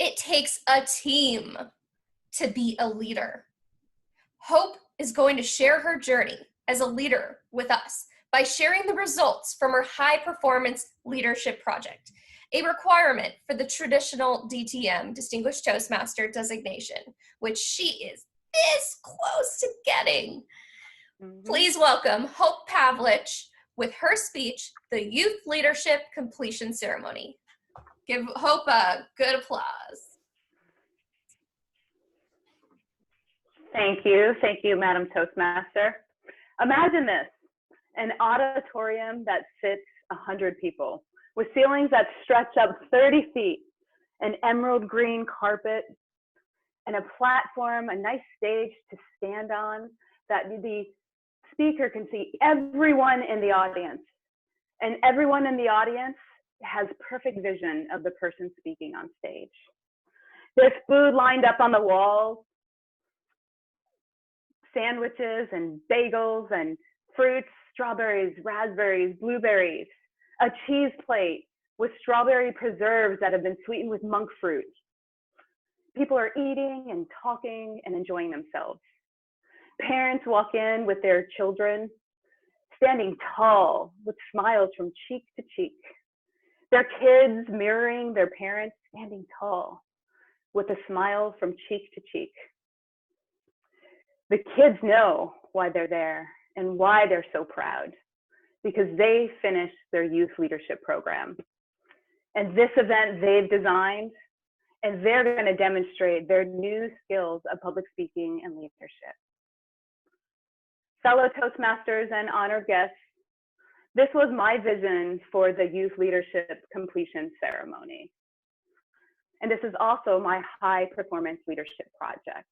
It takes a team to be a leader. Hope is going to share her journey as a leader with us by sharing the results from her high performance leadership project, a requirement for the traditional DTM, Distinguished Toastmaster designation, which she is this close to getting. Please welcome Hope Pavlich with her speech, The Youth Leadership Completion Ceremony. Give Hope a good applause. Thank you, Madam Toastmaster. Imagine this, an auditorium that fits 100 people, with ceilings that stretch up 30 feet, an emerald green carpet, and a platform, a nice stage to stand on that the speaker can see everyone in the audience. And everyone in the audience has perfect vision of the person speaking on stage. There's food lined up on the walls, sandwiches and bagels and fruits, strawberries, raspberries, blueberries, a cheese plate with strawberry preserves that have been sweetened with monk fruit. People are eating and talking and enjoying themselves. Parents walk in with their children, standing tall with smiles from cheek to cheek. Their kids mirroring their parents, standing tall with a smile from cheek to cheek. The kids know why they're there and why they're so proud, because they finished their youth leadership program. And this event they've designed, and they're going to demonstrate their new skills of public speaking and leadership. Fellow Toastmasters and honored guests, this was my vision for the Youth Leadership Completion Ceremony. And this is also my High Performance Leadership Project.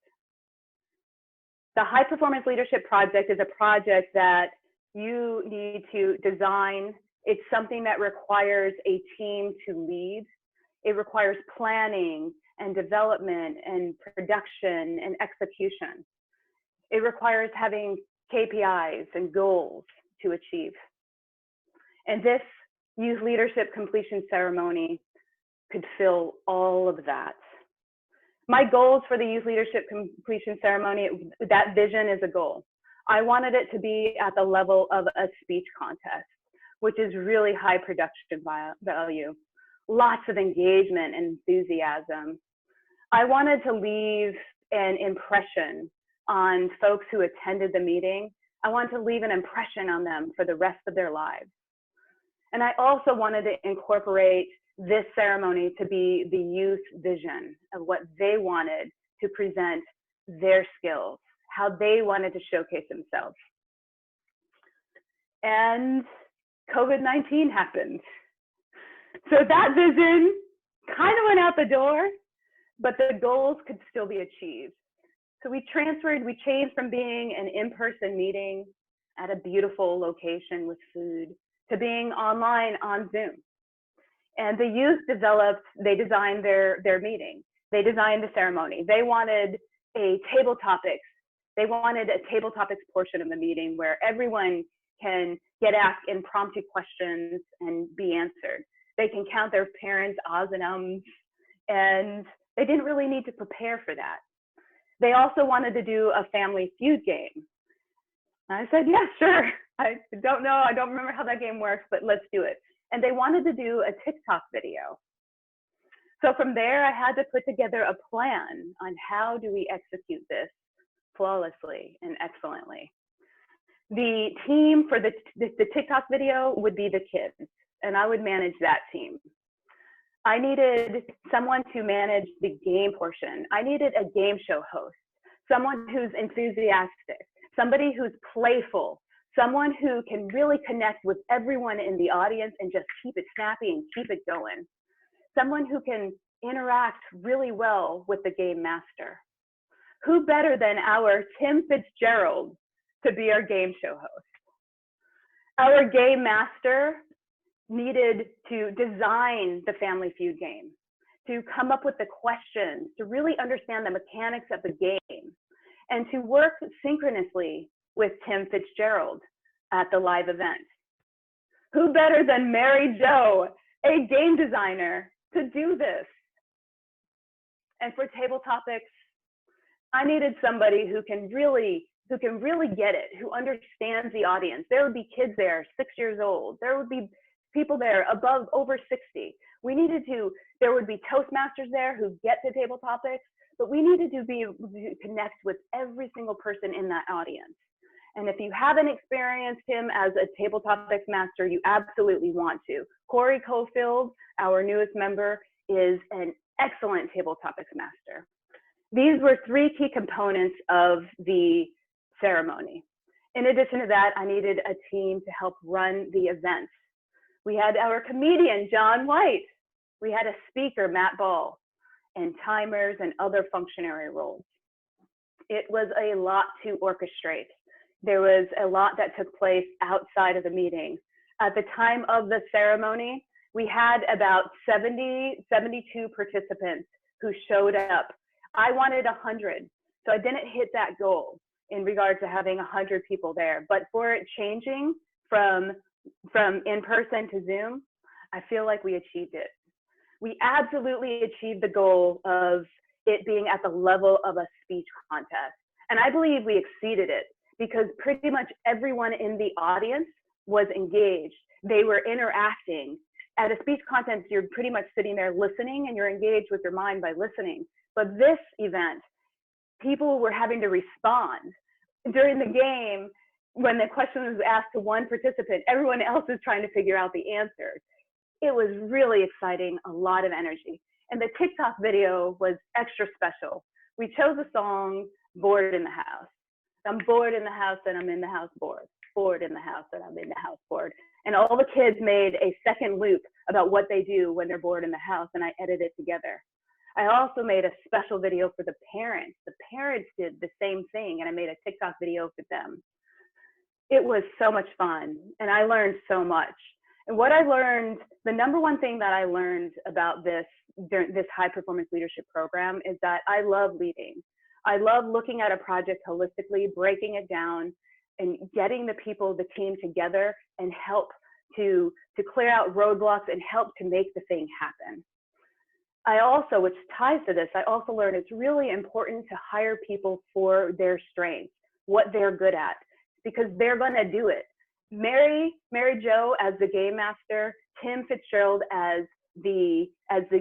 The High Performance Leadership Project is a project that you need to design. It's something that requires a team to lead. It requires planning and development and production and execution. It requires having KPIs and goals to achieve. And this Youth Leadership Completion Ceremony could fill all of that. My goals for the Youth Leadership Completion Ceremony, that vision is a goal. I wanted it to be at the level of a speech contest, which is really high production value, lots of engagement and enthusiasm. I wanted to leave an impression on folks who attended the meeting. I wanted to leave an impression on them for the rest of their lives. And I also wanted to incorporate this ceremony to be the youth vision of what they wanted to present their skills, how they wanted to showcase themselves. And COVID-19 happened. So that vision kind of went out the door, but the goals could still be achieved. So we changed from being an in-person meeting at a beautiful location with food to being online on Zoom. And the youth they designed their meeting. They designed the ceremony. They wanted a table topics portion of the meeting where everyone can get asked impromptu questions and be answered. They can count their parents' ahs and ums, and they didn't really need to prepare for that. They also wanted to do a family feud game. I said, yeah, sure. I don't know, I don't remember how that game works, but let's do it. And they wanted to do a TikTok video. So from there, I had to put together a plan on how do we execute this flawlessly and excellently. The team for the TikTok video would be the kids, and I would manage that team. I needed someone to manage the game portion. I needed a game show host, someone who's enthusiastic, somebody who's playful, someone who can really connect with everyone in the audience and just keep it snappy and keep it going. Someone who can interact really well with the game master. Who better than our Tim Fitzgerald to be our game show host? Our game master needed to design the Family Feud game, to come up with the questions, to really understand the mechanics of the game, and to work synchronously with Tim Fitzgerald at the live event. Who better than Mary Jo, a game designer, to do this? And for table topics, I needed somebody who can really get it, who understands the audience. There would be kids there, 6 years old. There would be people there over 60. There would be Toastmasters there who get the table topics, but we needed to be able to connect with every single person in that audience. And if you haven't experienced him as a table topics master, you absolutely want to. Corey Cofield, our newest member, is an excellent table topics master. These were 3 key components of the ceremony. In addition to that, I needed a team to help run the events. We had our comedian, John White. We had a speaker, Matt Ball, and timers and other functionary roles. It was a lot to orchestrate. There was a lot that took place outside of the meeting. At the time of the ceremony, we had about 72 participants who showed up. I wanted 100, so I didn't hit that goal in regard to having 100 people there. But for it changing from in-person to Zoom, I feel like we achieved it. We absolutely achieved the goal of it being at the level of a speech contest. And I believe we exceeded it because pretty much everyone in the audience was engaged. They were interacting. At a speech contest, you're pretty much sitting there listening and you're engaged with your mind by listening. But this event, people were having to respond. During the game, when the question was asked to one participant, everyone else is trying to figure out the answers. It was really exciting, a lot of energy. And the TikTok video was extra special. We chose a song, Bored in the House. I'm bored in the house and I'm in the house bored. Bored in the house and I'm in the house bored. And all the kids made a second loop about what they do when they're bored in the house, and I edited it together. I also made a special video for the parents. The parents did the same thing, and I made a TikTok video for them. It was so much fun, and I learned so much. And what I learned, the number one thing that I learned about this high performance leadership program is that I love leading. I love looking at a project holistically, breaking it down, and getting the people, the team together and help to clear out roadblocks and help to make the thing happen. I also, which ties to this, I also learned it's really important to hire people for their strengths, what they're good at, because they're going to do it. Mary Jo as the game master, Tim Fitzgerald as the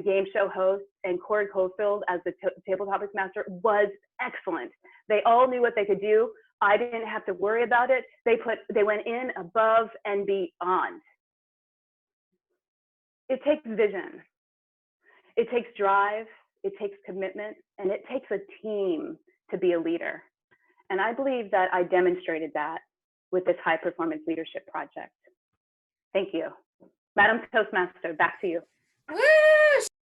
game show host, and Corey Cofield as the table topics master was excellent. They all knew what they could do. I didn't have to worry about it. They went in above and beyond. It takes vision. It takes drive, it takes commitment, and it takes a team to be a leader. And I believe that I demonstrated that with this high performance leadership project. Thank you. Madam Toastmaster, back to you. Woo!